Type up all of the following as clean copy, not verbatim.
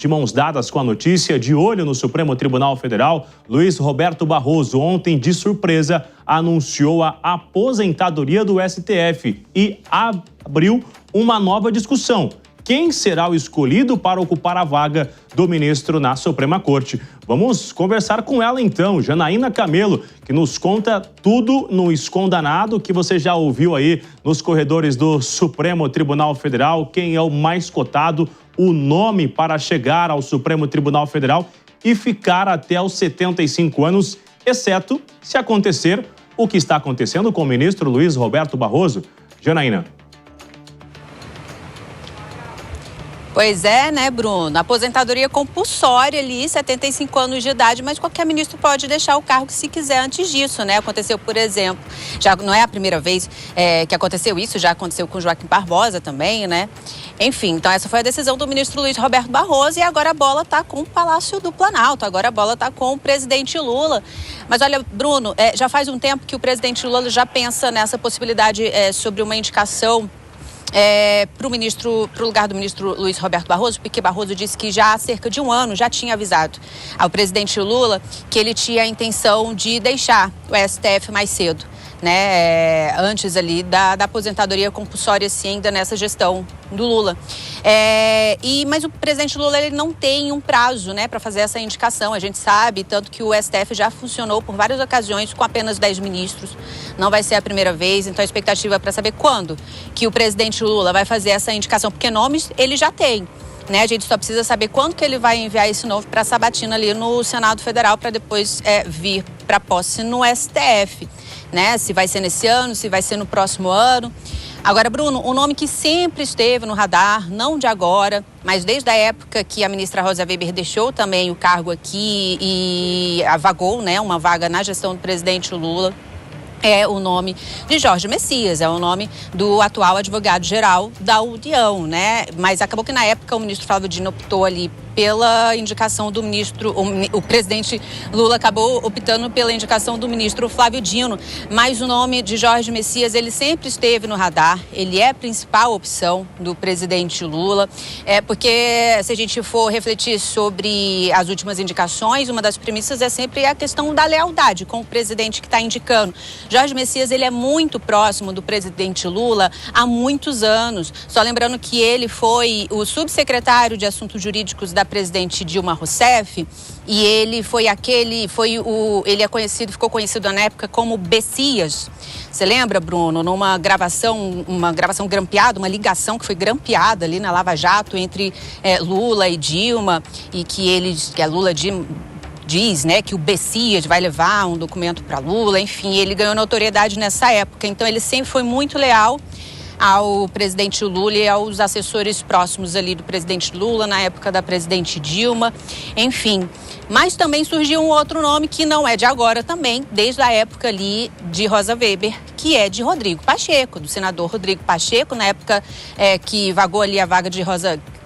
De mãos dadas com a notícia, de olho no Supremo Tribunal Federal, Luiz Roberto Barroso ontem, de surpresa, anunciou a aposentadoria do STF e abriu uma nova discussão. Quem será o escolhido para ocupar a vaga do ministro na Suprema Corte? Vamos conversar com ela então, Janaína Camelo, que nos conta tudo no escondanado que você já ouviu aí nos corredores do Supremo Tribunal Federal. Quem é o mais cotado, o nome para chegar ao Supremo Tribunal Federal e ficar até os 75 anos, exceto se acontecer o que está acontecendo com o ministro Luiz Roberto Barroso. Janaína. Pois é, né, Bruno? Aposentadoria compulsória ali, 75 anos de idade, mas qualquer ministro pode deixar o cargo se quiser antes disso, né? Aconteceu, por exemplo, já não é a primeira vez que aconteceu isso, já aconteceu com Joaquim Barbosa também, né? Enfim, então essa foi a decisão do ministro Luiz Roberto Barroso e agora a bola está com o Palácio do Planalto, agora a bola está com o presidente Lula. Mas olha, Bruno, já faz um tempo que o presidente Lula já pensa nessa possibilidade sobre uma indicação para o lugar do ministro Luiz Roberto Barroso, porque Barroso disse que já há cerca de um ano já tinha avisado ao presidente Lula que ele tinha a intenção de deixar o STF mais cedo, né? Antes ali da aposentadoria compulsória, assim, ainda nessa gestão do Lula. Mas o presidente Lula ele não tem um prazo, né, para fazer essa indicação. A gente sabe, tanto que o STF já funcionou por várias ocasiões com apenas 10 ministros. Não vai ser a primeira vez, então a expectativa é para saber quando que o presidente Lula vai fazer essa indicação, porque nomes ele já tem. Né? A gente só precisa saber quando que ele vai enviar esse novo para a sabatina ali no Senado Federal para depois vir para posse no STF. Né? Se vai ser nesse ano, se vai ser no próximo ano. Agora, Bruno, um nome que sempre esteve no radar, não de agora, mas desde a época que a ministra Rosa Weber deixou também o cargo aqui e avagou, né, uma vaga na gestão do presidente Lula, é o nome de Jorge Messias, é o nome do atual advogado-geral da União, né? Mas acabou que na época o ministro Flávio Dino optou ali pela indicação do ministro, o presidente Lula acabou optando pela indicação do ministro Flávio Dino, mas o nome de Jorge Messias, ele sempre esteve no radar, ele é a principal opção do presidente Lula, porque se a gente for refletir sobre as últimas indicações, uma das premissas é sempre a questão da lealdade com o presidente que está indicando. Jorge Messias, ele é muito próximo do presidente Lula há muitos anos, só lembrando que ele foi o subsecretário de Assuntos Jurídicos da presidente Dilma Rousseff, e ele ficou conhecido na época como Bessias. Você lembra, Bruno, numa gravação grampeada, uma ligação que foi grampeada ali na Lava Jato entre Lula e Dilma, e que a Lula diz, né, que o Bessias vai levar um documento para Lula, enfim, ele ganhou notoriedade nessa época, então ele sempre foi muito leal ao presidente Lula e aos assessores próximos ali do presidente Lula, na época da presidente Dilma, enfim. Mas também surgiu um outro nome que não é de agora também, desde a época ali de Rosa Weber, que é de Rodrigo Pacheco, do senador Rodrigo Pacheco, na época que vagou ali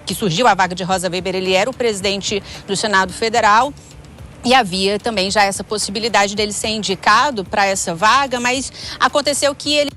que surgiu a vaga de Rosa Weber, ele era o presidente do Senado Federal. E havia também já essa possibilidade dele ser indicado para essa vaga, mas aconteceu que ele...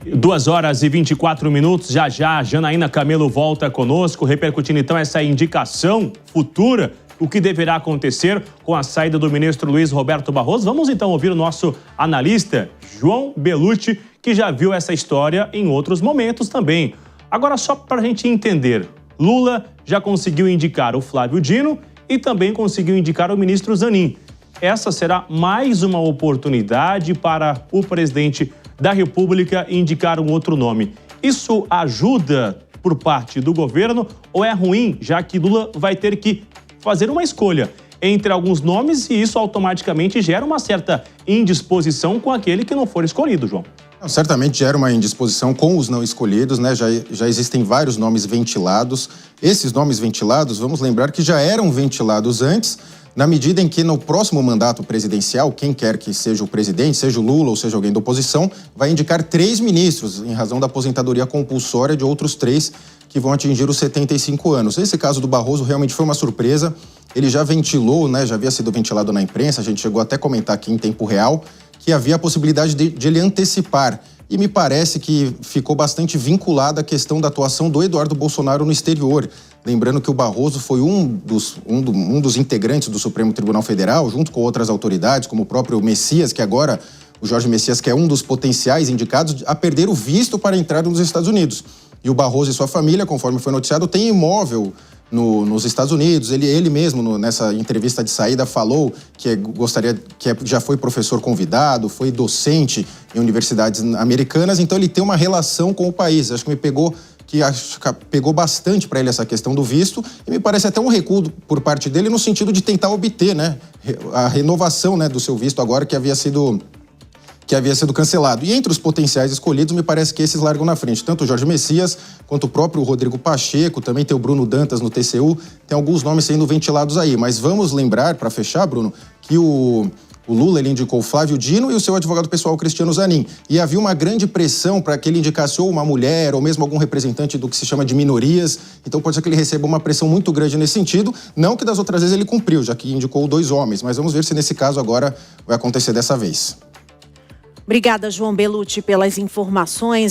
2h24, já Janaína Camelo volta conosco, repercutindo então essa indicação futura, o que deverá acontecer com a saída do ministro Luiz Roberto Barroso. Vamos então ouvir o nosso analista João Belucci, que já viu essa história em outros momentos também. Agora, só para a gente entender, Lula já conseguiu indicar o Flávio Dino e também conseguiu indicar o ministro Zanin. Essa será mais uma oportunidade para o presidente da República indicar um outro nome. Isso ajuda por parte do governo ou é ruim, já que Lula vai ter que fazer uma escolha entre alguns nomes e isso automaticamente gera uma certa indisposição com aquele que não for escolhido, João? Certamente gera uma indisposição com os não escolhidos, né? Já existem vários nomes ventilados. Esses nomes ventilados, vamos lembrar que já eram ventilados antes, na medida em que no próximo mandato presidencial, quem quer que seja o presidente, seja o Lula ou seja alguém da oposição, vai indicar 3 ministros, em razão da aposentadoria compulsória de outros 3 que vão atingir os 75 anos. Esse caso do Barroso realmente foi uma surpresa. Ele já ventilou, né? Já havia sido ventilado na imprensa, a gente chegou até a comentar aqui em tempo real, que havia a possibilidade de ele antecipar e me parece que ficou bastante vinculada à questão da atuação do Eduardo Bolsonaro no exterior. Lembrando que o Barroso foi um dos integrantes do Supremo Tribunal Federal, junto com outras autoridades, como o próprio Messias, que agora, o Jorge Messias, que é um dos potenciais indicados a perder o visto para entrar nos Estados Unidos. E o Barroso e sua família, conforme foi noticiado, tem imóvel nos Estados Unidos. Ele mesmo, nessa entrevista de saída, falou que já foi professor convidado, foi docente em universidades americanas, então ele tem uma relação com o país. Acho que pegou bastante para ele essa questão do visto e me parece até um recuo por parte dele no sentido de tentar obter, né, a renovação, né, do seu visto agora que havia sido cancelado. E entre os potenciais escolhidos, me parece que esses largam na frente. Tanto o Jorge Messias, quanto o próprio Rodrigo Pacheco, também tem o Bruno Dantas no TCU, tem alguns nomes sendo ventilados aí. Mas vamos lembrar, para fechar, Bruno, que o Lula ele indicou o Flávio Dino e o seu advogado pessoal, Cristiano Zanin. E havia uma grande pressão para que ele indicasse ou uma mulher ou mesmo algum representante do que se chama de minorias. Então pode ser que ele receba uma pressão muito grande nesse sentido. Não que das outras vezes ele cumpriu, já que indicou 2 homens. Mas vamos ver se nesse caso agora vai acontecer dessa vez. Obrigada, João Belutti, pelas informações.